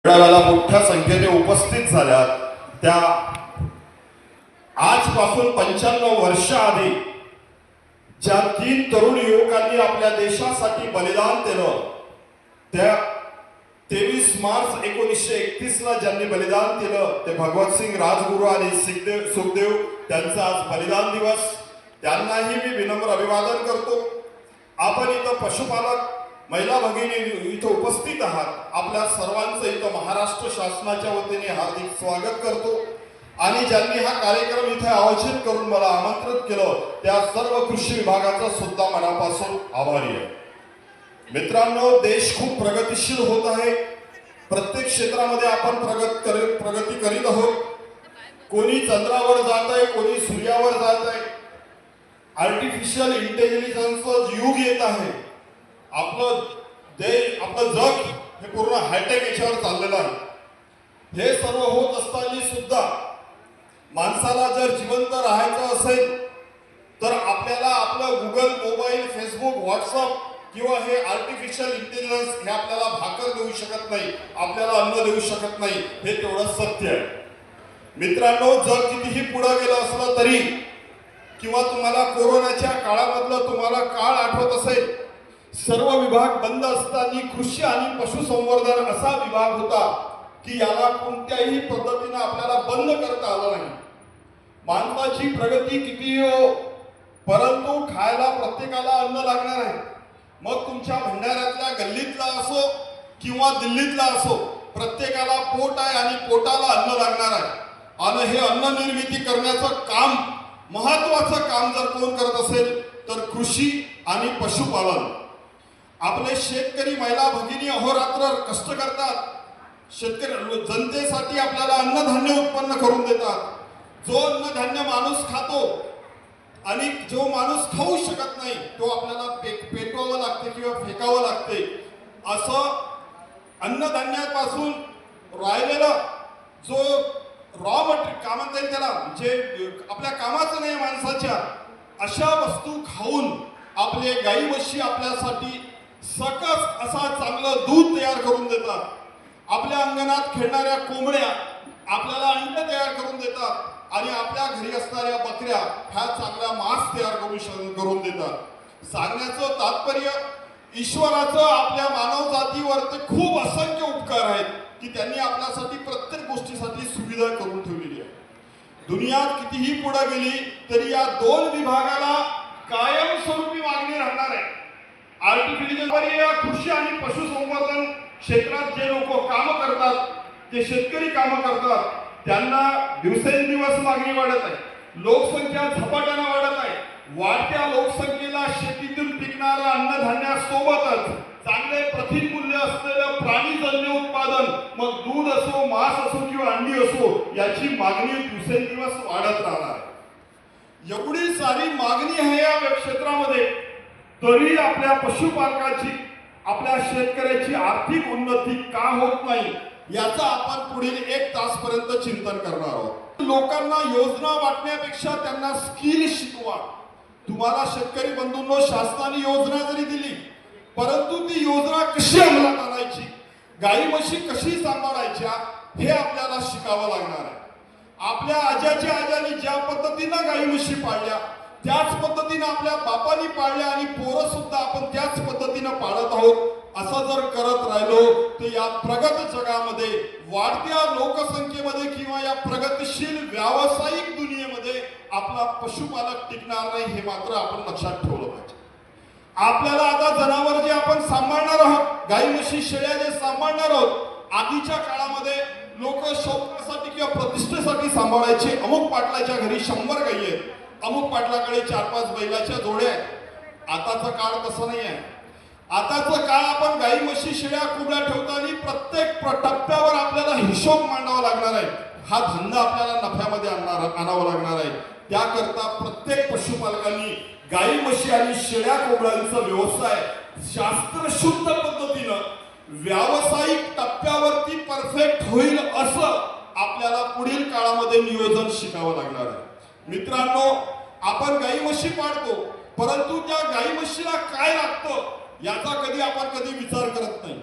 मेळाव्याला मोठ्या संख्येने उपस्थित झाल्या त्या आजपासून 95 वर्ष आधी ज्या 3 तरुण युवकांनी आपल्या देशासाठी बलिदान दिलं, त्या 23 मार्च 1931 ला ज्यांनी बलिदान दिलं ते भगवतसिंग राजगुरू आणि सुखदेव त्यांचा आज बलिदान दिवस, त्यांनाही मी विनम्र अभिवादन करतो। आपण इथं पशुपालक महिला भगिनी इथं उपस्थित आहात, आपल्या सर्वांचं इथं महाराष्ट्र शासनाच्या वतीने हार्दिक स्वागत करतो आणि ज्यांनी हा कार्यक्रम इथे आयोजित करून मला आमंत्रित केलं त्या सर्व कृषी विभागाचा सुद्धा मनापासून आभारी आहे। मित्रांनो, देश खूप प्रगतिशील होत आहे, प्रत्येक क्षेत्रामध्ये आपण प्रगती करीत आहोत। कोणी चंद्रावर जात आहे, कोणी सूर्यावर जात आहे, आर्टिफिशियल इंटेलिजन्सचं युग येत आहे। आपलं जग हे पूर्ण हायटेक याच्यावर चाललेलं आहे। हे सर्व होत असताना सुद्धा माणसाला जर जिवंत राहायचं असेल तर आपल्याला आपलं गुगल, मोबाईल, फेसबुक, व्हॉट्सअप किंवा हे आर्टिफिशियल इंटेलिजन्स हे आपल्याला भाकर देऊ शकत नाही, आपल्याला अन्न देऊ शकत नाही, हे तेवढं सत्य आहे। मित्रांनो, जग कितीही पुढे गेलं असलं तरी किंवा तुम्हाला कोरोनाच्या काळामधलं तुम्हाला काळ आठवत असेल, सर्व विभाग बंद असताना कृषी आणि पशुसंवर्धन असा विभाग होता की याला कोणत्याही पद्धतीने आपल्याला बंद करता आलं नाही। मानवाची प्रगती किती हो, परंतु खायला प्रत्येकाला अन्न लागणार आहे। मग तुमच्या भंडाऱ्यातल्या गल्लीतला असो किंवा दिल्लीतला असो, प्रत्येकाला पोट आहे आणि पोटाला अन्न लागणार आहे। आणि हे अन्न निर्मिती करण्याचं काम, महत्वाचं काम जर कोण करत असेल तर कृषी आणि पशुपालन। आपले शेतकरी महिला भगिनी अहोरात्र कष्ट करतात, शेतकरी जनतेसाठी आपल्याला अन्नधान्य उत्पन्न करून देतात। जो अन्नधान्य माणूस खातो आणि जो माणूस खाऊ शकत नाही तो आपल्याला पेटवावं लागते किंवा फेकावं लागते। असं अन्नधान्यापासून राहिलेलं जो रॉ मटेरियल काय म्हणता येईल त्याला, जे आपल्या कामाचं नाही माणसाच्या, अशा वस्तू खाऊन आपले गाई म्हशी आपल्यासाठी सकस असा चांगलं दूध तयार करून देतात। आपल्या अंगणात खेळणाऱ्या कोंबड्या आपल्याला अंड तयार करून देतात आणि आपल्या घरी असणाऱ्या बकऱ्या ह्या चांगला मांस तयार करून देतात। सांगण्याचं तात्पर्य, ईश्वराचं आपल्या मानव जातीवर खूप असंख्य उपकार आहेत की त्यांनी आपल्यासाठी प्रत्येक गोष्टीसाठी सुविधा करून ठेवलेली आहे। दुनिया कितीही पुढे गेली तरी या 2 विभागाला कायमस्वरूपी मागणी राहणार आहे। आर्टिफिशियल कृषी आणि पशुसंवर्धन क्षेत्रात जे लोक काम करतात, जे शेतकरी काम करतात, त्यांना दिवसेंदिवस मागणी वाढत आहे। लोकसंख्या झपाट्याने वाढत आहे। वाढत्या लोकसंख्येला शेतीतून पिकणारं अन्नधान्यासोबतच चांगले प्रथिनमूल्य असलेलं प्राणीजन्य उत्पादन, मग दूध असो, मांस असो किंवा अंडी असो, याची मागणी दिवसेंदिवस वाढत राहणार आहे। एवढी सारी मागणी आहे या क्षेत्रामध्ये, तरी आपल्या पशुपालकाची, आपल्या शेतकऱ्याची आर्थिक उन्नती का होत नाही याचा आपण पुढील 1 तासपर्यंत चिंतन करणार आहोत। लोकांना योजना वाटण्यापेक्षा त्यांना स्किल शिकवा। तुम्हाला शेतकरी बंधूंनो, शासनाने योजना जरी दिली परंतु ती योजना कशी अंमलात आणायची, गाई म्हशी कशी सांभाळायच्या हे आपल्याला शिकावं लागणार आहे। आपल्या आजाच्या आजाने ज्या पद्धतीने गाई म्हशी पाळल्या त्याच पद्धतीने आपल्या बापांनी पाळल्या आणि पोरं सुद्धा आपण त्याच पद्धतीने पाळत आहोत। असं जर करत राहिलो तर या प्रगत जगामध्ये, वाढत्या लोकसंख्येमध्ये किंवा या प्रगतिशील व्यावसायिक दुनियेमध्ये आपला पशुपालक टिकणार नाही, हे मात्र आपण लक्षात ठेवलं पाहिजे। आपल्याला आता जनावर जे आपण सांभाळणार आहोत, गाई म्हशी शेळ्या जे सांभाळणार आहोत, आधीच्या काळामध्ये लोक शौकासाठी किंवा प्रतिष्ठेसाठी सांभाळायचे। अमुक पाटलाच्या घरी 100 गायी आहेत, अमुक पाटलाकडे 4-5 बैलाच्या जोड्या आहेत। आताचा काळ तसा नाही आहे। आताचा काळ आपण गाई म्हशी शेळ्या कोंबड्या ठेवताना प्रत्येक टप्प्यावर आपल्याला हिशोब मांडावा लागणार आहे। हा धंदा आपल्याला नफ्यामध्ये आणावा लागणार आहे। त्याकरता प्रत्येक पशुपालकांनी गाई म्हशी आणि शेळ्या कोंबड्यांचा व्यवसाय शास्त्रशुद्ध पद्धतीनं व्यावसायिक टप्प्यावरती परफेक्ट होईल असं आपल्याला पुढील काळामध्ये नियोजन शिकावं लागणार आहे। मित्रांनो, आपण गाई म्हशी पाळतो परंतु त्या गाई म्हशीला काय लागतं याचा कधी विचार करत नाही।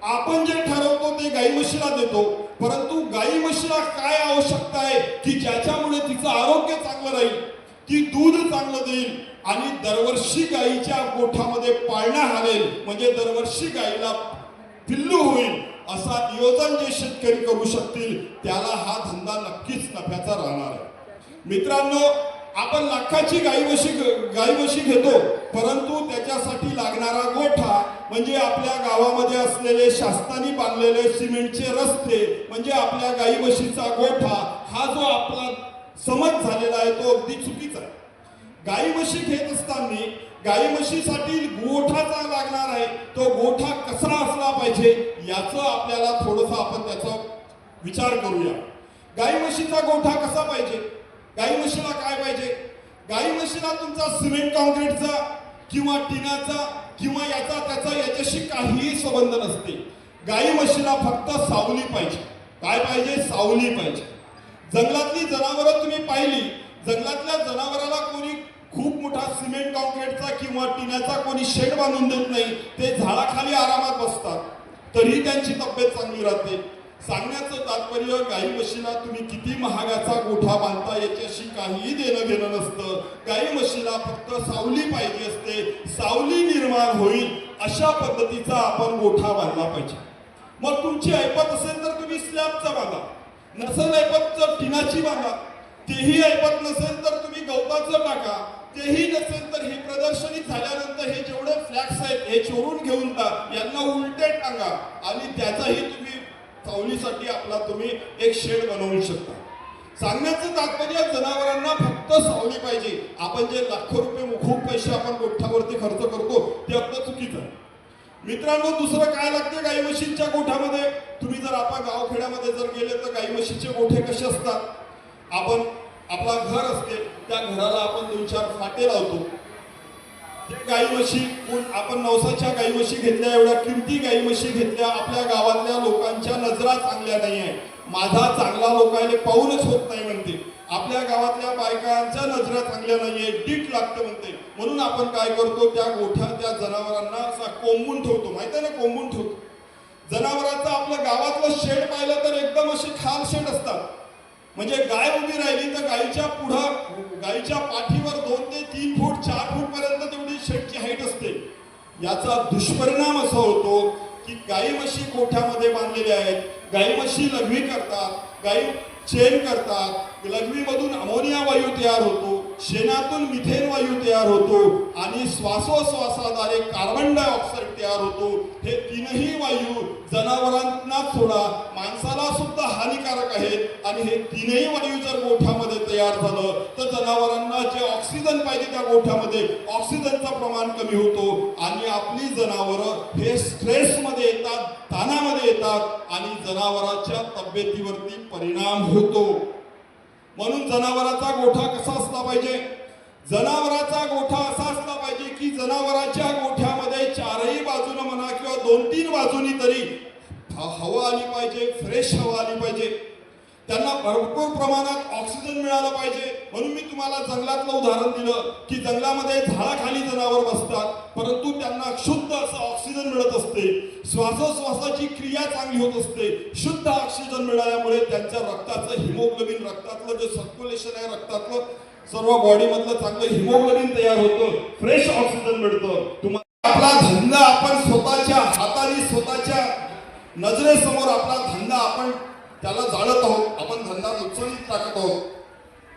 आपण जे ठरवतो ते गाई म्हशीला देतो, परंतु गाई म्हशीला काय आवश्यकता आहे की ज्याच्यामुळे तिचं आरोग्य चांगलं राहील, ती दूध चांगलं देईल आणि दरवर्षी गाईच्या गोठ्यामध्ये पाळणा हालेल, म्हणजे दरवर्षी गाईला पिल्लू होईल, असा नियोजन जे शेतकरी करू शकतील त्याला हा धंदा नक्कीच नफ्याचा राहणार आहे. मित्रांनो, आपण लाखाची गाई म्हशी घेतो, परंतु त्याच्यासाठी लागणारा गोठा म्हणजे आपल्या गावामध्ये असलेले शासनाने बांधलेले सिमेंटचे रस्ते, म्हणजे आपल्या गाई म्हशीचा गोठा, हा जो आपला समज झालेला आहे तो अगदी चुकीचा आहे. गाई म्हशी घेत असताना गाई म्हशीसाठी गोठाचा लागणार आहे, तो गोठा कसा असला पाहिजे याचं आपल्याला थोडंसं आपण त्याचा विचार करूया. गाई म्हशीचा गोठा कसा पाहिजे, गाई म्हशीला काय पाहिजे? गाई म्हशीला तुमचा सिमेंट कॉन्क्रीटचा किंवा टिनाचा किंवा याचा त्याचा याच्याशी काहीही संबंध नसते. गाई म्हशीला फक्त सावली पाहिजे. काय पाहिजे? सावली पाहिजे. जंगलातली जनावरं तुम्ही पाहिली, जंगलातल्या जनावराला कोणी खूप मोठा सिमेंट कॉन्क्रीटचा किंवा टिनाचा कोणी शेड बांधून देत नाही, ते झाडाखाली आरामात बसतात, तरी त्यांची तब्येत चांगली राहते. सांगण्याचं तात्पर्य, गाई म्हशीला तुम्ही किती महागाचा गोठा बांधता याच्याशी काहीही देणं घेणं नसतं. गाई म्हशीला फक्त सावली पाहिजे असते, सावली निर्माण होईल अशा पद्धतीचा आपण गोठा बांधला पाहिजे. मग तुमची ऐपत असेल तर तुम्ही स्लॅबचा बांधा, नसेल ऐपत तर टिनाची बांधा, तेही ऐपत नसेल तर तुम्ही गवताचं टाका, तेही नसेल तर ही प्रदर्शनी झाल्यानंतर हे जेवढे फ्लॅक्स आहेत हे चोरून घेऊन जा, यांना उलटे टांगा आणि त्याचाही तुम्ही सावलीसाठी आपला तुम्ही एक शेड बनवू शकता. सांगण्याचं तात्पर्य, जनावरांना फक्त सावली पाहिजे. आपण जे लाखो रुपये खूप पैसे आपण गोठ्यावरती खर्च करतो ते अगदी चुकीचं आहे. मित्रांनो, दुसरं काय लागते गाई म्हशींच्या गोठ्यामध्ये? तुम्ही जर आपण गावखेड्यामध्ये जर गेले तर गाई म्हशीचे गोठे कसे असतात? आपण आपला घर असते, त्या घराला आपण 2-4 फाटे लावतो. ते गाई म्हशी आपण नवसाच्या गाई म्हशी घेतल्या, एवढ्या किमती गाई म्हशी घेतल्या, आपल्या गावातल्या लोकांच्या नजरा चांगल्या नाही आहे. माझा चांगला लोकांना पाहूनच होत नाही म्हणते. आपल्या गावातल्या बायकांच्या नजरा चांगल्या नाहीये, डीट लागतं म्हणते. म्हणून आपण काय करतो, त्या गोठ्या त्या जनावरांना असा कोंबून ठेवतो. माहिती आहे ना, कोंबून ठेवतो. जनावरांचं आपलं गावातलं शेड पाहिलं तर एकदम असे खाल शेड असतात, म्हणजे गाय उभी राहिली तर गायीच्या पुढं गायीच्या पाठीवर 2 ते 3 फूट 4 फूट पर्यंत तेवढी शेडची हाईट असते. याचा दुष्परिणाम असा होतो की गाई म्हशी गोठ्यामध्ये बांधलेल्या आहेत, गाई म्हशी लघवी करतात, गाई शेण करतात, लघवीमधून अमोनिया वायू तयार होतो, शेणातून मिथेन वायू तयार होतो आणि श्वासोश्वासाद्वारे कार्बन डायऑक्साईड तयार होतो. हे तीनही वायू जनावरांना सोडा माणसाला सुद्धा हानिकारक आहेत आणि हे तीनही वायू जर गोठ्यामध्ये तयार झालं तर जनावरांना जे ऑक्सिजन पाहिजे त्या गोठ्यामध्ये ऑक्सिजनचं प्रमाण कमी होतो आणि आपली जनावरं हे स्ट्रेसमध्ये येतात, ताणामध्ये येतात आणि जनावरांच्या तब्येतीवरती परिणाम होतो. म्हणून जनावरांचा गोठा कसा असला पाहिजे? जनावरांचा गोठा असा असला पाहिजे की जनावरांच्या गोठ्यामध्ये चारही बाजूने म्हणा किंवा 2-3 बाजूनी तरी हवा आली पाहिजे, फ्रेश हवा आली पाहिजे, त्यांना भरपूर प्रमाणात ऑक्सिजन मिळाला पाहिजे. म्हणून मी तुम्हाला जंगलातलं उदाहरण दिलं की जंगलामध्ये झाडाखाली जनावर बसतात, परंतु त्यांना शुद्ध असं ऑक्सिजन मिळत असते, श्वासोश्वासाची क्रिया चांगली होत असते. शुद्ध ऑक्सिजन मिळाल्यामुळे त्यांच्या रक्ताचं हिमोग्लोबिन, रक्तातलं जे सर्क्युलेशन आहे, रक्तातलं सर्व बॉडी मधलं चांगलं हिमोग्लोबिन तयार होतं, फ्रेश ऑक्सिजन मिळतं. तुम्हाला आपला धंदा आपण स्वतःच्या हाताने स्वतःच्या नजरेसमोर आपला धंदा आपण त्याला जाळत आहोत, आपण धंदा नुकसानीत टाकत आहोत.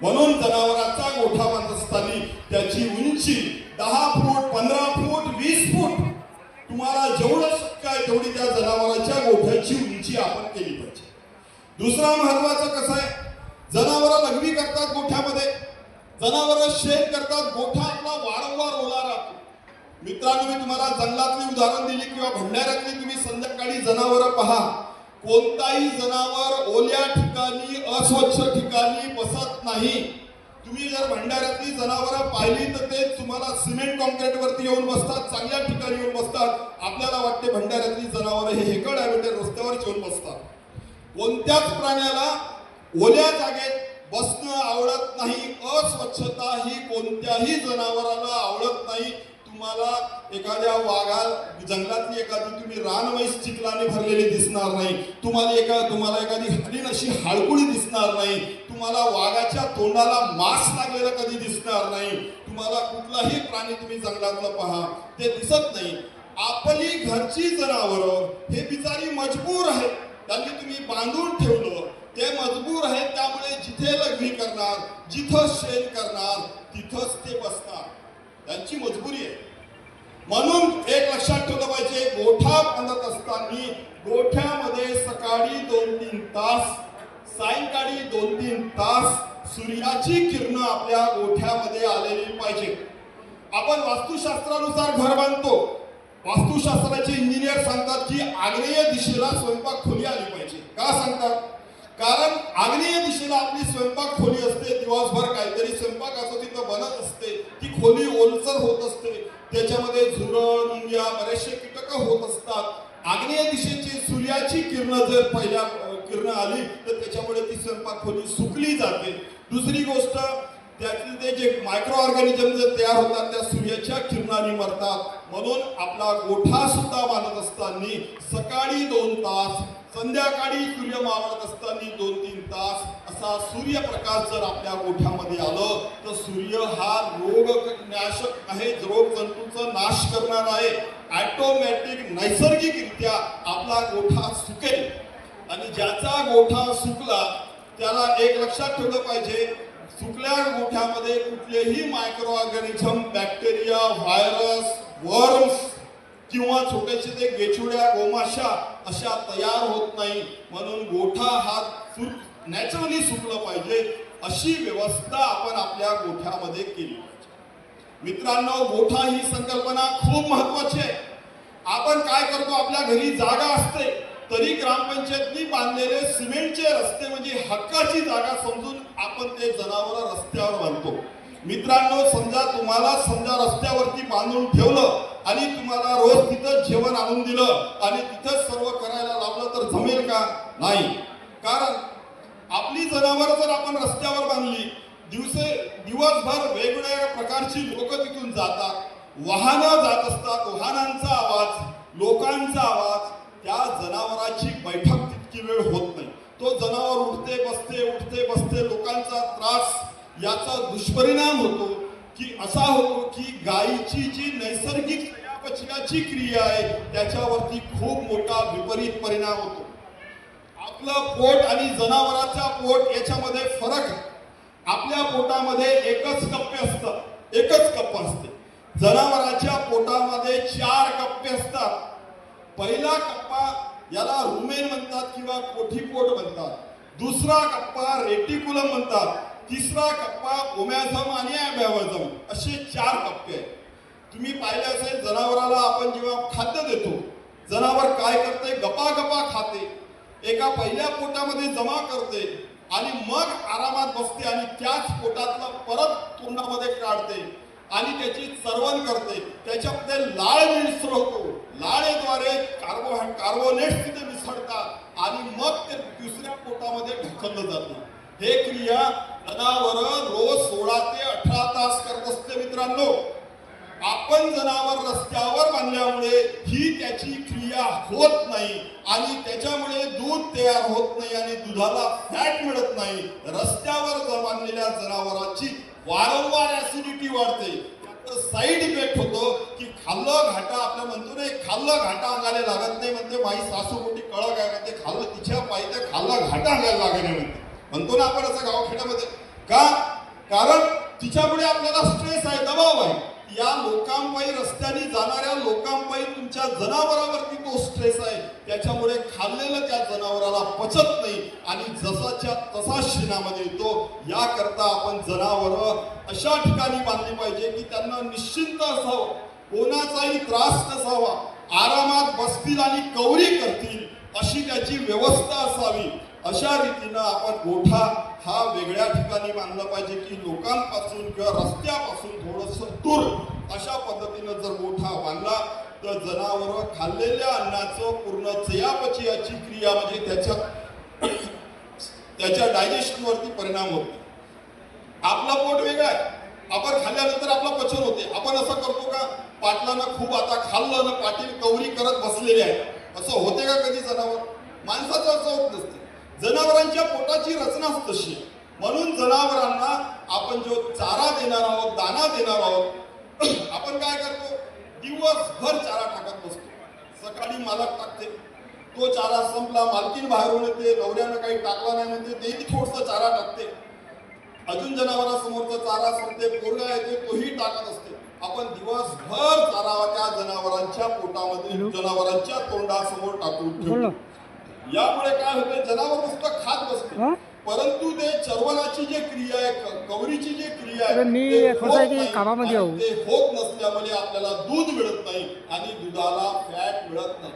म्हणून जनावरांचा गोठा बांधत असताना त्याची उंची 10 फूट 15 फूट 20 फूट तुम्हाला जेवढं शक्य आहे तेवढी त्या जनावरांच्या गोठ्याची उंची आपण केली पाहिजे. दुसरा महत्वाचं कसं आहे, जनावरं लघवी करतात गोठ्यामध्ये, जनावरं शेण करतात, गोठा आपला वारंवार ओला राहतो. मित्रांनो, मी तुम्हाला जंगलातली उदाहरण दिली किंवा भंडाऱ्यातली तुम्ही संध्याकाळी जनावरं पहा, कोणताही जनावर ओल्या ठिकाणी अस्वच्छ ठिकाणी बसत नाही. तुम्ही जर भंडाऱ्यातली जनावरं पाहिली तर ते तुम्हाला सिमेंट कॉन्क्रीट वरती येऊन बसतात, चांगल्या ठिकाणी येऊन बसतात. आपल्याला वाटते भंडाऱ्यातली जनावरं हे हेकड ॲव्हेटर रस्त्यावर येऊन बसतात. कोणत्याच प्राण्याला ओल्या जागेत बसणं आवडत नाही. अस्वच्छता ही कोणत्याही जनावराला आवडत नाही. तुम्हाला एखाद्या वाघा जंगलातली एखादी तुम्ही रानमैस चिखलाने भरलेली दिसणार नाही, तुम्हाला एखादी हरीण अशी हाळकुळी दिसणार नाही, तुम्हाला वाघाच्या तोंडाला मांस लागलेलं कधी दिसणार नाही, तुम्हाला कुठलाही प्राणी तुम्ही जंगलातलं पहा ते दिसत नाही. आपली घरची जनावरं हे बिचारी मजबूर आहेत, त्यांनी तुम्ही बांधून ठेवलं, ते मजबूर आहेत, त्यामुळे जिथे लघवी करणार, जिथं शेण करणार तिथंच ते बसणार, त्यांची मजबुरी आहे. म्हणून एक लक्षात ठेवलं पाहिजे, गोठा बांधत असताना गोठ्यामध्ये सकाळी 2-3 तास, सायंकाळी 2-3 तास सूर्याची किरणं आपल्या गोठ्यामध्ये आलेली पाहिजे. आपण वास्तुशास्त्रानुसार घर बांधतो, वास्तुशास्त्राचे इंजिनियर सांगतात की आग्नेय दिशेला स्वयंपाक खोली आली पाहिजे. का सांगतात? कारण आग्नेय दिशेला आपली स्वयंपाक खोली असते, दिवसभर काहीतरी स्वयंपाकाचं तिथं बनत असते, ती खोली ओलसर होत असते, त्याच्यामध्ये झुरळ, मुंग्या, बरेचसे कीटक होत असतात. आग्नेय दिशेची सूर्याची किरणं जर पहिल्या किरणं आली तर त्याच्यामुळे ती स्वयंपाक खोली सुकली जाते. दुसरी गोष्ट, त्यातले ते जे मायक्रो ऑर्गॅनिझम जे तयार होतात त्या सूर्याच्या किरणांनी मरतात. म्हणून आपला गोठा सुद्धा बांधत असताना सकाळी 2 तास, संध्याकाळी सूर्य मावळत असताना 2-3 तास असा सूर्यप्रकाश जर आपल्या गोठ्यामध्ये आलं तर सूर्य हा रोगनाशक आहे, रोग जंतूचा नाश करणार आहे. ऑटोमॅटिक नैसर्गिकरित्या आपला गोठा सुकेल. आणि ज्याचा गोठा सुकला त्याला एक लक्षात ठेवलं पाहिजे, सुकल्या गोठ्यामध्ये कुठलेही micro organism, bacteria, virus, worms किंवा छोटेसे ते गेचुड्या, गोमाशा अशा तयार होत नाही. म्हणून गोठा हा नॅचरली सुकला पाहिजे, अशी व्यवस्था आपण आपल्या गोठ्यामध्ये केली पाहिजे. मित्रांनो, गोठा ही संकल्पना खूप महत्वाची आहे. आपण काय करतो, आपल्या घरी जागा असते तरी ग्रामपंचायतनी बांधलेले सिमेंटचे रस्ते म्हणजे हक्काची जागा समजून आपण ते जनावर रस्त्यावर बांधतो. मित्रांनो, समजा रस्त्यावरती बांधून ठेवलं आणि तुम्हाला रोज तिथं जेवण आणून दिलं आणि तिथंच सर्व करायला लावलं तर जमेल का? नाही. कारण आपली जनावर जर आपण रस्त्यावर बांधली, दिवसभर वेगवेगळ्या प्रकारची लोक तिथून जातात, वाहनं जात असतात, वाहनांचा आवाज, लोकांचा आवाज, त्या जनावराची बैठक तितकी वेळ होत नाही. तो जनावर उठते बसते, लोकांचा त्रास, याचा दुष्परिणाम होतो की असा होतो की गायीची जी नैसर्गिक चयापचयाची क्रिया आहे त्याच्यावरती खूप मोठा विपरीत परिणाम होतो. आपलं पोट आणि जनावराचा पोट याच्यामध्ये फरक आहे. आपल्या पोटामध्ये एकच कप्पे असते. जनावराच्या पोटामध्ये 4 कप्पे असतात. पहिला कप्पा याला रुमेन म्हणतात किंवा कोठीपोट म्हणतात, दुसरा कप्पा रेटिकुलम म्हणतात, तिसरा कप्पा ओमॅझम आणि ॲबॅव्हझम, असे 4 कप्पे आहेत. तुम्ही पाहिले असेल, जनावराला आपण जेव्हा खाद्य देतो, जनावर काय करते, गपागपा खाते, एका पहिल्या पोटामध्ये जमा करते आणि मग आरामात बसते आणि त्याच पोटातलं परत तोंडामध्ये काढते आणि त्याची चरवण करते. त्याच्यामध्ये लाळ मिसळतो, लाळेद्वारे कार्बोनेट्स तिथे मिसळतात आणि मग ते दुसऱ्या पोटामध्ये ढकललं जातं. हे क्रिया जनावर रोज 16 ते 18 तास करत असते. मित्रांनो, आपण जनावर रस्त्यावर बांधल्यामुळे ही त्याची क्रिया होत नाही आणि त्याच्यामुळे दूध तयार होत नाही आणि दुधाला फॅट मिळत नाही. रस्त्यावर बांधलेल्या जनावरांची वारंवार ऍसिडिटी वाढते. साईड इफेक्ट होतो की खाल्लं घाटा, आपलं म्हणतो ना, खाल्लं घाटा अंगाला लागत नाही म्हणते. माई सासू मोठी कळक आहे म्हणते, खाल्लं तिच्या पायी ते खाल्लं घाटा अंगाला लागत नाही म्हणतो ना आपण असं गावखेड्यामध्ये. का? कारण तिच्यामुळे आपल्याला स्ट्रेस आहे, दबाव आहे. या लोकांपायी, रस्त्याने जाणाऱ्या लोकांपायी तुमच्या जनावरावरती तो स्ट्रेस आहे. त्याच्यामुळे खाल्लेलं त्या जनावराला पचत नाही आणि जसाच्या तसा शेणामध्ये येतो. याकरता आपण जनावरं अशा ठिकाणी बांधली पाहिजे की त्यांना निश्चिंत असावं, कोणाचाही त्रास नसावा, आरामात बसतील आणि कवरी करतील अशी त्याची व्यवस्था असावी. अशा रीतीनं आपण गोठा हा वेगळ्या ठिकाणी बांधला पाहिजे की लोकांपासून किंवा रस्त्यापासून थोडंसं दूर. अशा पद्धतीनं जर गोठा बांधला तर जनावर खाल्लेल्या अन्नाचं पूर्ण चयापचयाची क्रिया म्हणजे त्याच्या डायजेशन वरती परिणाम होतो. आपलं पोट वेगळं आहे, आपण खाल्ल्यानंतर आपलं पचन होते. आपण असं करतो का? पाटलानं खूप आता खाल्लं ना पाटील कवरी करत बसलेले आहेत असं होते का कधी जनावर? माणसाचं असं होत नसते. जनावरांच्या पोटाची रचनाच तशी आहे. म्हणून जनावरांना आपण जो चारा देणार आहोत, दाना देणार आहोत, आपण काय करतो? दिवसभर चारा टाकत बसतो. सकाळी मालक टाकते, तो चारा संपला, मालकीन बाहेरून येते, नवऱ्यानं काही टाकला नाही म्हणते, तेही थोडस चारा टाकते. अजून जनावरांसमोरचा चारा संपते, पोरगा येते, तोही टाकत असते. आपण दिवसभर चारा त्या जनावरांच्या पोटामध्ये, जनावरांच्या तोंडासमोर टाकून ठेवतो. यामुळे काय होते? जनावर नुसतं खात बसते, परंतु ते चरवणाची जी क्रिया आहे, कवरीची जी क्रिया आहे, ते होत नसल्यामुळे आपल्याला दूध मिळत नाही आणि दुधाला फॅट मिळत नाही.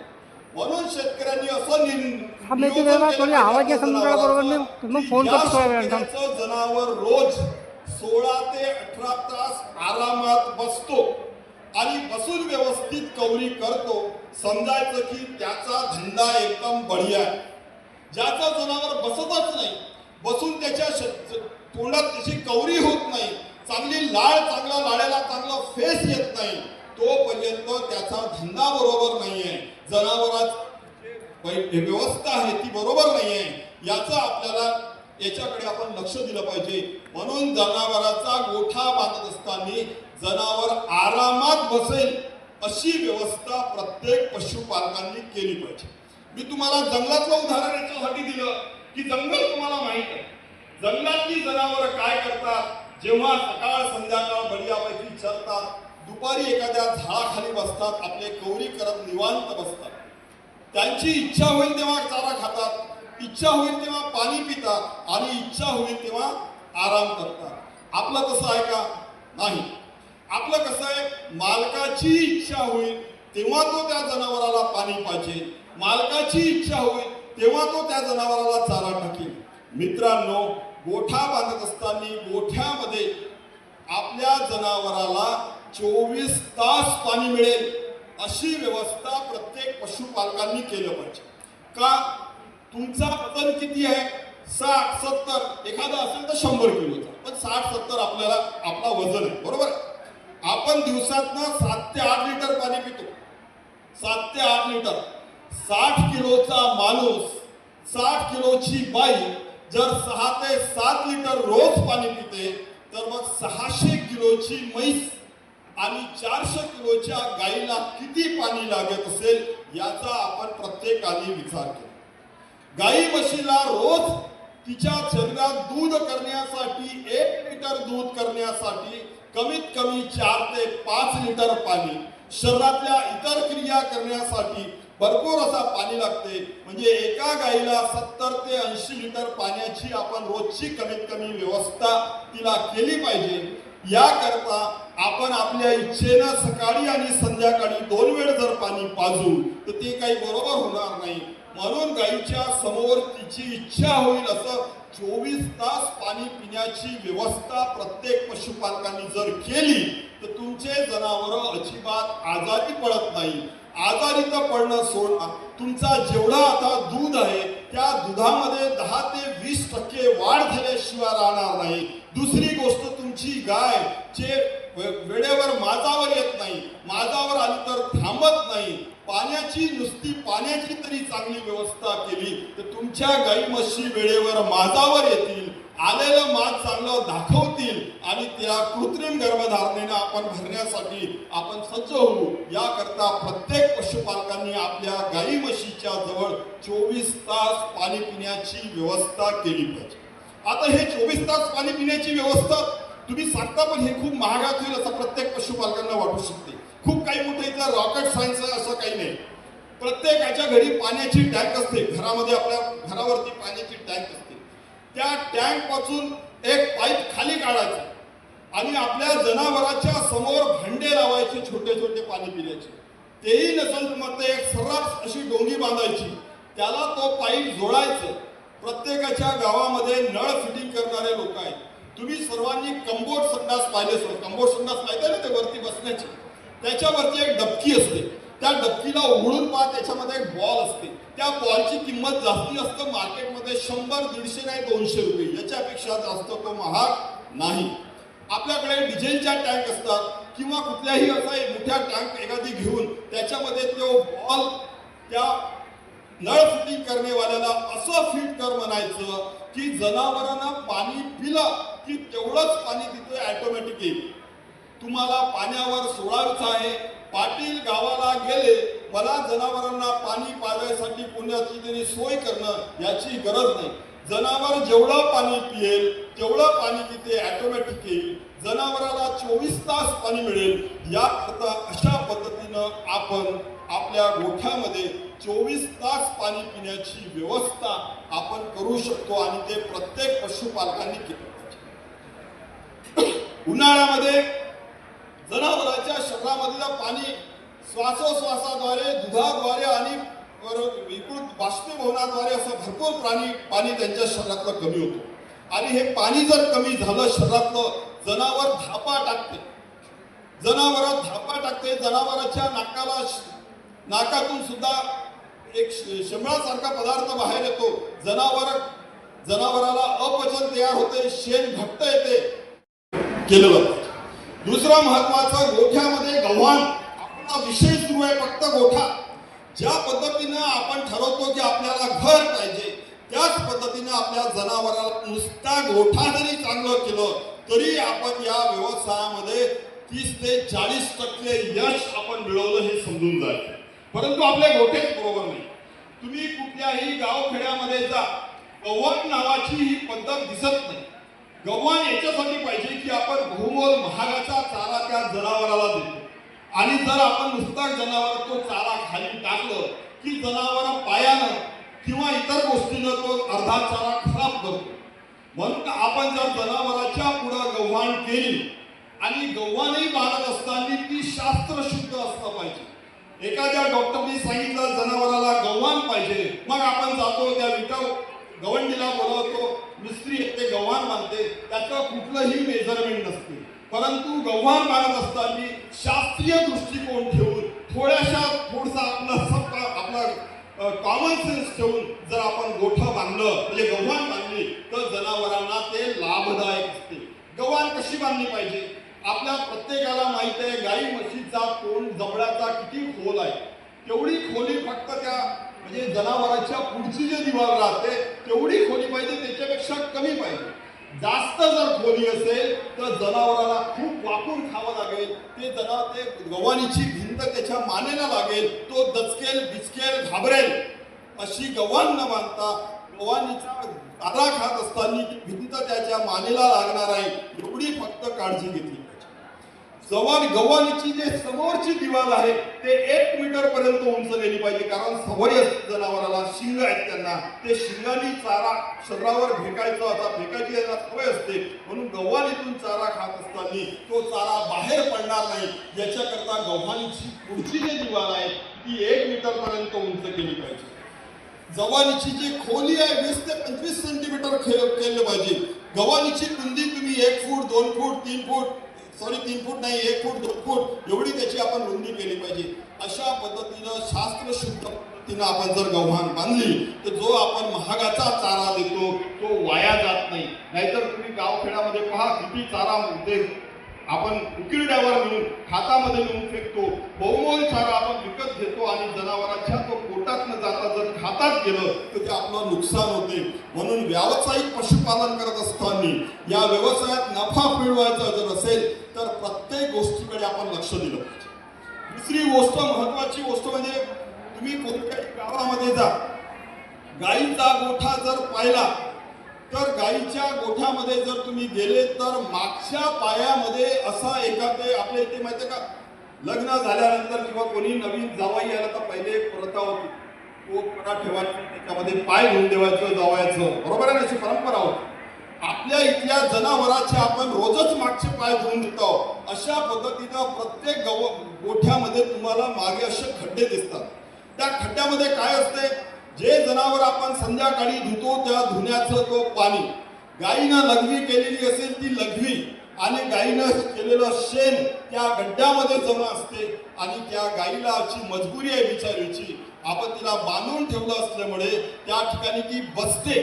म्हणून शेतकऱ्यांनी असं जनावर रोज 16 ते 18 तास आरामात बसतो आणि बसून व्यवस्थित कवरी करतो, समजायचं की त्याचा धंदा एकदम बढिया आहे. ज्याचा जनावर बसतच नाही, बसून त्याच्या तोंडात त्याची कवरी होत नाही, चांगली चांगला लाळ्याला चांगला फेस येत नाही, तोपर्यंत त्याचा धंदा बरोबर नाहीये. जनावरांची व्यवस्था आहे ती बरोबर नाहीये. याचा आपल्याला याच्याकडे आपण लक्ष दिलं पाहिजे. म्हणून जनावरांचा गोठा बांधत असताना जनावर आरामात बसेल अशी व्यवस्था प्रत्येक पशुपालकांनी केली पाहिजे. मी तुम्हाला जंगलातलं उदाहरण याच्यासाठी दिलं की जंगल तुम्हाला माहित आहे. जंगलातली जनावर काय करतात? जेव्हा सकाळ संध्याकाळ बढियापैकी चरतात, दुपारी एखाद्या झाडाखाली बसतात, आपले कवरी करत निवांत बसतात. त्यांची इच्छा होईल तेव्हा चारा खातात, इच्छा होईल तेव्हा पाणी पितात आणि इच्छा होईल तेव्हा आराम करतात. आपलं तसं आहे का? नाही. आपलं कसं आहे? मालकाची इच्छा होईल तेव्हा तो त्या जनावराला पाणी पाजेल, मालकाची इच्छा होईल तेव्हा तो त्या जनावराला चारा टाकेल. मित्रांनो, गोठा बांधत असताना गोठ्यामध्ये आपल्या जनावराला 24 तास पाणी मिळेल अशी व्यवस्था प्रत्येक पशुपालकांनी केलं पाहिजे. का? तुमचा वजन किती आहे? 60-70, एखादा असेल तर 100 किलोचा, पण 60-70 आपल्याला आपला वजन आहे, बरोबर? आपण दिवसातनं 7 ते 8 लिटर पाणी पितो. 7 ते 8 लिटर. 60 किलोचा माणूस, 60 किलोची बाई जर 6 ते 7 लिटर रोज पाणी पिते, तर मग 600 किलोची म्हैस आणि 400 किलोच्या गाईला किती पाणी लागत असेल याचा आपण प्रत्येकाने विचार केला. गाई म्हशीला रोज तिच्या शरीरात दूध करण्यासाठी, 1 लिटर दूध करण्यासाठी कमीत कमी 4 ते 5 लिटर पाणी, शरीरातल्या इतर क्रिया करण्यासाठी भरपूर असा पाणी लागते. म्हणजे एका गाईला 70 ते 80 लिटर पाण्याची आपण रोजची कमीत कमी व्यवस्था तिला केली पाहिजे. याकरता आपण आपल्या इच्छेनं सकाळी आणि संध्याकाळी 2 वेळ जर पाणी पाजू तर ते काही बरोबर होणार नाही. म्हणून गाईच्या समोर तिची इच्छा होईल असं 24 तास पाणी पिण्याची व्यवस्था प्रत्येक पशुपालकांनी जर केली तर तुमचे जनावर अजिबात आजारी पडत नाही. आजारी तर पडणं सोडा, तुमचा जेवढा आता दूध आहे त्या दुधामध्ये 10 ते 20% वाढ झाल्याशिवाय राहणार नाही. दुसरी गोष्ट, तुमची गाय जे वेळेवर माझावर येत नाही, माझावर आली तर थांबत नाही, नुसती पाण्याची तरी चांगली व्यवस्था केली तर तुमच्या गाई म्हशी वेळेवर माझावर येतील, आलेलं माज चांगलं दाखवतील आणि त्या कृत्रिम गर्भधारणेनं आपण भरण्यासाठी आपण सज्ज होऊ. याकरता प्रत्येक पशुपालकांनी आपल्या गाई म्हशीच्या जवळ 24 तास पाणी पिण्याची व्यवस्था केली पाहिजे. आता हे 24 तास पाणी पिण्याची व्यवस्था तुम्ही सांगता, पण हे खूप महागात होईल असं प्रत्येक पशुपालकांना वाटू शकते. खूप काही मोठं इथं रॉकेट सायन्स आहे असं काही नाही. प्रत्येकाच्या घरी पाण्याची टँक असते, घरामध्ये आपल्या घरावरती पाण्याची टँक असते. त्या टँक पासून एक पाईप खाली काढायचं आणि आपल्या जनावरांच्या समोर भांडे लावायचे, छोटे छोटे पाणी पिण्याचे. तेही नसेल तर मग एक सर्रास अशी डोंगी बांधायची, त्याला तो पाईप जोडायचं. प्रत्येकाच्या गावामध्ये नळ फिटिंग करणारे लोक आहेत. तुम्ही सर्वांनी कंबोट संडास पाहिले असेल. कंबोट संडास माहिती आहे ना, ते वरती बसण्याचे, त्याच्यावरती एक डबकी असते. त्या डबकीला उघडून पहा, त्याच्यामध्ये एक बॉल असते. त्या बॉलची किंमत जास्ती असते मार्केटमध्ये 100, 150 नाही 200 रुपये, याच्यापेक्षा जास्त तो महाग नाही. आपल्याकडे डिझेलच्या टँक असतात किंवा कुठल्याही असा एक मोठ्या टँक एखादी घेऊन त्याच्यामध्ये तो बॉल त्या नळ फिटिंग करणेवाल्याला असं फिट कर म्हणायचं की जनावरांना पाणी पिलं की तेवढंच पाणी तिथे ऑटोमॅटिक येईल. तुम्हाला पाण्यावर सोडायचं आहे, पाटील गावाला गेले, मला जनावरांना पाणी पाजायसाठी कोणाची तरी सोय करणं याची गरज नाही. जनावर जेवढं पाणी पिएल तेवढं पाणी तिथे ऑटोमॅटिक येईल. जनावराला 24 तास पाणी मिळेल. याकरता अशा पद्धतीनं आपण आपल्या गोठ्यामध्ये 24 तास पाणी पिण्याची व्यवस्था आपण करू शकतो आणि ते प्रत्येक पशुपालकांनी केलं पाहिजे. उन्हाळ्यामध्ये जनावरांच्या शरीरामधलं पाणी श्वासोश्वासाद्वारे, दुधाद्वारे आणि विकृत बाष्पीभवनाद्वारे असं भरपूर पाणी त्यांच्या शरीरातलं कमी होतं आणि हे पाणी जर कमी झालं शरीरातलं, जनावर धापा टाकते. जनावराच्या नाकातून सुद्धा एक शेंबळासारखा पदार्थ बाहेर येतो. जनावराला अपचन तयार होते, शेण घट्ट येते. केलं जातं. दुसरं महत्वाचं, गोठ्यामध्ये गव्हाण. आपला विषय सुरू आहे फक्त गोठा. ज्या पद्धतीनं आपण ठरवतो की आपल्याला घर पाहिजे, त्याच पद्धतीनं आपल्या जनावराला नुसता गोठा जरी चांगलं केलं तरी आपण या व्यवसायामध्ये 30 ते 40% यश आपण मिळवलं हे समजून जायचं. परंतु आपले गोठेच बरोबर नाही. तुम्ही कुठल्याही गावखेड्यामध्ये जा, गव्हाण नावाची ही पद्धत दिसत नाही. गव्हाण याच्यासाठी पाहिजे की आपण बहुमोल महागाचा चारा त्या जनावराला देतो आणि जर आपण नुसता जनावर तो चारा खाली टाकलं की जनावर पायानं किंवा इतर गोष्टीनं तो अर्धा चारा खराब करतो. म्हणून आपण जर जनावराच्या पुढं गव्हाण केली आणि गव्हाणही बांधत असताना ती शास्त्रशुद्ध असलं पाहिजे. एखाद्या डॉक्टरनी सांगितलं जनावराला गव्हाण पाहिजे, मग आपण जातो त्या गवंडीला बोलवतो, मिस्त्री ते गव्हाण बांधते, त्याचं कुठलंही मेजरमेंट नसते. परंतु गव्हाण बांधत असताना शास्त्रीय दृष्टिकोन ठेवून थोडसा आपला कॉमन सेन्स ठेवून जर आपण गोठं बांधलं म्हणजे गव्हाण बांधली तर जनावरांना ते लाभदायक असते. गव्हाण कशी बांधली पाहिजे? आपल्या प्रत्येकाला माहित आहे गाई म्हशीचा तोंड जबड्याचा किती खोल आहे. तेवढी खोली फक्त त्या म्हणजे जनावरांच्या पुढची जी दिवार राहते तेवढी खोली पाहिजे, त्याच्यापेक्षा कमी पाहिजे. जास्त जर खोली असेल तर जनावराला खूप वाकून खावं लागेल. ते गव्हाणीची भिंत त्याच्या मानेला लागेल, तो दचकेल, बिचकेल, घाबरेल. अशी गव्हाण न बांधता गव्हाणीचा चारा खात असताना ती भिंत त्याच्या मानेला लागणार आहे एवढी फक्त काळजी घेतली पाहिजे. गव्हाणीची जे समोरची दिवार आहे ते 1 मीटर पर्यंत उंच गेली पाहिजे, कारण सवय असते जनावराला, शिंग आहेत त्यांना, ते शिंगानी चारा शरीरावर फेकायचा असा फेकायची त्यांना सवय असते. म्हणून गव्हाणीतून चारा खात असताना तो चारा बाहेर पडणार नाही याच्याकरता गव्हाणीची पुढची जी दिवार आहे ती 1 मीटर पर्यंत उंच केली पाहिजे. गव्हाणीची जी खोली आहे 20 ते 25 सेंटीमीटर केली पाहिजे. गव्हाणीची कुंडी तुम्ही 1 फूट 2 फूट 3 फूट 3 फूट नाही 1 फूट 2 फूट एवढी त्याची आपण रुंदी केली पाहिजे. अशा पद्धतीनं शास्त्रशुद्ध पद्धतीनं आपण जर गव्हाण बांधली तर जो आपण महागाचा चारा देतो तो वाया जात नाही. नाहीतर तुम्ही गावखेड्यामध्ये पहा किती चारा ते आपण उकिरड्यावर नेऊन खातामध्ये नेऊन फेकतो. बहुमोल चारा आपण विकत घेतो आणि जनावरांच्या तो पोटात न जाता जर खातात गेलं तर ते आपलं नुकसान होते. म्हणून व्यावसायिक पशुपालन करत असताना या व्यवसायात नफा मिळवायचा जर असेल तर प्रत्येक गोष्टीकडे आपण लक्ष दिलं पाहिजे. दुसरी गोष्ट, महत्वाची गोष्ट म्हणजे तुम्ही कोणत्याही गावामध्ये जा, गाईचा गोठा जर पाहिला तर गाईच्या गोठ्यामध्ये जर तुम्ही गेले तर मागच्या पायामध्ये असा एखादे आपल्या इथे माहिती का, लग्न झाल्यानंतर किंवा कोणी नवीन जावाई आला तर पहिले एक प्रथा होती, तो पडा ठेवायचा, त्याच्यामध्ये पाय धुवून देवायचं जावायचं, बरोबर आहे, अशी परंपरा होती. आपल्या इथल्या जनावराचे आपण रोजच मागचे पाय धुवून देतो. अशा पद्धतीनं प्रत्येक गोठ्यामध्ये तुम्हाला मागे असे खड्डे दिसतात. त्या खड्ड्यामध्ये काय असते, जे जनावर आपण संध्याकाळी धुतो त्या धुण्याचं तो पाणी, गाईनं लघवी केलेली असेल ती लघवी आणि गाईनं केलेलं शेण त्या गड्ड्यामध्ये जमा असते आणि त्या गाईला अशी मजबुरी आहे बिचारीची, आपण तिला बांधून ठेवलं असल्यामुळे त्या ठिकाणी ती बसते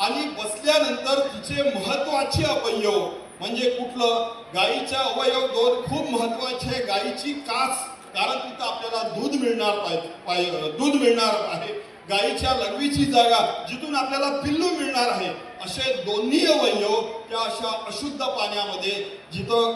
आणि बसल्यानंतर तिचे महत्वाचे अवयव म्हणजे कुठलं, गाईच्या अवयव दोन खूप महत्वाचे आहे. गाईची कास, कारण तिथं आपल्याला दूध मिळणार आहे. गाईच्या लघवीची जागा, जिथून आपल्याला पिल्लू मिळणार आहे. असे दोन्ही अवयव त्या अशा अशुद्ध पाण्यामध्ये, जिथं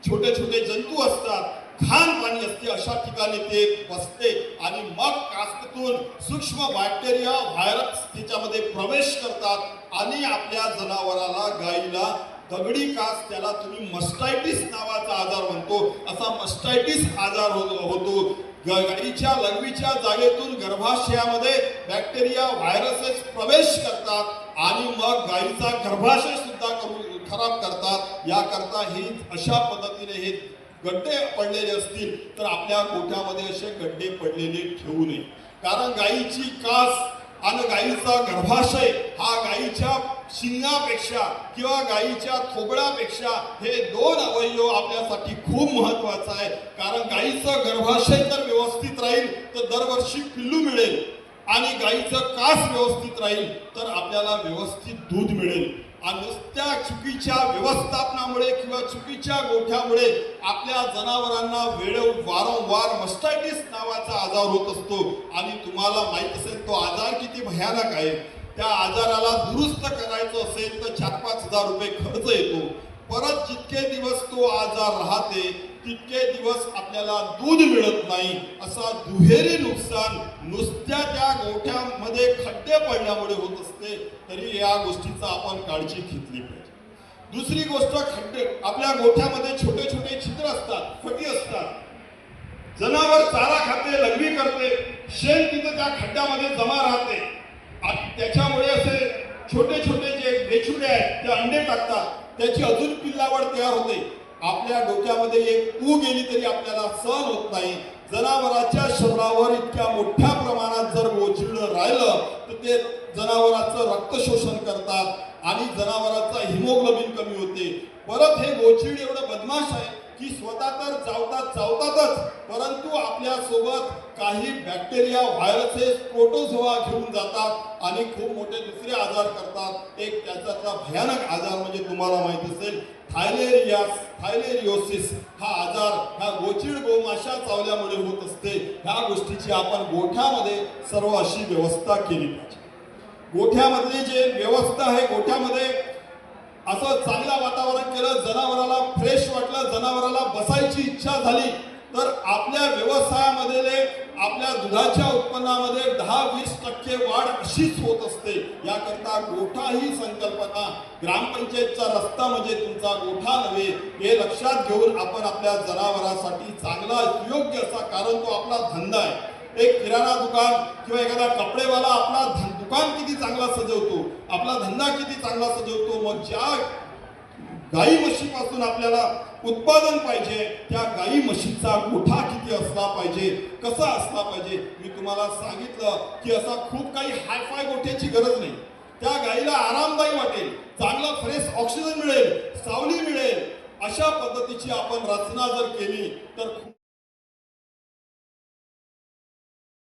छोटे छोटे जंतू असतात, घाण पाणी असते, अशा ठिकाणी ते बसते आणि मग कासतून सूक्ष्म बॅक्टेरिया, व्हायरस त्याच्यामध्ये प्रवेश करतात आणि आपल्या जनावराला, गाईला दगडी कास, त्याला तुम्ही मस्टायटिस नावाचा आजार म्हणतो, असा मस्टायटिस आजार होतो. गाईच्या लघवीच्या जागेतून गर्भाशयामध्ये बॅक्टेरिया, व्हायरसेस प्रवेश करतात आणि मग गाईचा गर्भाशय सुद्धा खराब करतात. याकरता हे अशा पद्धतीने हे गड्डे पडलेले असतील तर आपल्या गोठ्यामध्ये असे गड्डे पडलेले ठेवू नये. कारण गाईची कास आणि गाईचा गर्भाशय हा गाईच्या शिंगापेक्षा किंवा गाईच्या थोबड्यापेक्षा हे दोन अवयव आपल्यासाठी खूप महत्वाचा आहे. कारण गाईचं गर्भाशय जर व्यवस्थित राहील तर दरवर्षी पिल्लू मिळेल आणि गाईचं कास व्यवस्थित राहील तर आपल्याला व्यवस्थित दूध मिळेल. आणि नुसत्या चुकीच्या व्यवस्थापनामुळे किंवा चुकीच्या गोठ्यामुळे आपल्या जनावरांना वारंवार मस्टायटिस नावाचा आजार होत असतो. आणि तुम्हाला माहित असेल तो आजार किती भयानक आहे. त्या आजाराला दुरुस्त करायचं असेल तर 4-5 हजार रुपये खर्च येतो. परत जितके दिवस तो आजार राहते तितके दिवस आपल्याला दूध मिळत नाही. असा दुहेरी नुकसान नुसत्या त्या गोठ्यामध्ये खड्डे पडल्यामुळे होत असते. तरी या गोष्टीचा आपण काळजी घेतली पाहिजे. दुसरी गोष्ट, खड्डे आपल्या गोठ्यामध्ये छोटे छोटे छिद्र असतात, फटी असतात. जनावर चारा खाते, लघवी करते, शेण तिथं त्या खड्ड्यामध्ये जमा राहते. त्याच्यामुळे असे छोटे छोटे जे बेछुडे आहेत ते अंडे टाकतात, त्याची अजून पिल्लावड तयार होते. आपल्या डोक्यामध्ये एक पू गेली तरी आपल्याला सहन होत नाही. जनावराच्या शरीरावर इतक्या मोठ्या प्रमाणात जर गोचिड राहिलं तर ते जनावराचं रक्त शोषण करतात आणि जनावराचा हिमोग्लोबिन कमी होते. परत हे गोचिड एवढं बदमाश आहे की स्वतः तर चावतातच, परंतु आपल्या सोबत काही बॅक्टेरिया, व्हायरसेस, प्रोटोझोआ घेऊन जातात आणि खूप मोठे दुसरे आजार करतात. एक त्याच्यातला भयानक आजार म्हणजे तुम्हाला माहित असेल थायलेरियोसिस हा आजार ह्या गोचिड गोमाशा चावल्यामुळे होत असते. ह्या गोष्टीची आपण गोठ्यामध्ये सर्व अशी व्यवस्था केली पाहिजे. गोठ्यामधली जे व्यवस्था आहे, गोठ्यामध्ये असं चांगलं वातावरण केलं, जनावराला फ्रेश वाटलं, जनावराला बसायची इच्छा झाली तर आपल्या व्यवसायामध्ये, आपल्या दुधाच्या उत्पन्नामध्ये 10-20% वाढ अशीच होत असते. याकरता गोठा ही संकल्पना, ग्रामपंचायतचा रस्ता म्हणजे तुमचा गोठा नव्हे, हे लक्षात घेऊन आपण आपल्या जनावरांसाठी चांगला योग्य असा, कारण तो आपला धंदा आहे. एक किराणा दुकान किंवा एखादा कपडेवाला आपला दुकान किती चांगला सजवतो, आपला धंदा किती चांगला सजवतो, मग ज्या गाई म्हशीपासून आपल्याला उत्पादन पाहिजे त्या गाई म्हशीचा गोठा किती असला पाहिजे, कसा असला पाहिजे. मी तुम्हाला सांगितलं की असा खूप काही हायफाय गोठ्याची गरज नाही. त्या गाईला आरामदायी वाटेल, चांगला फ्रेश ऑक्सिजन मिळेल, सावली मिळेल, अशा पद्धतीची आपण रचना जर केली तर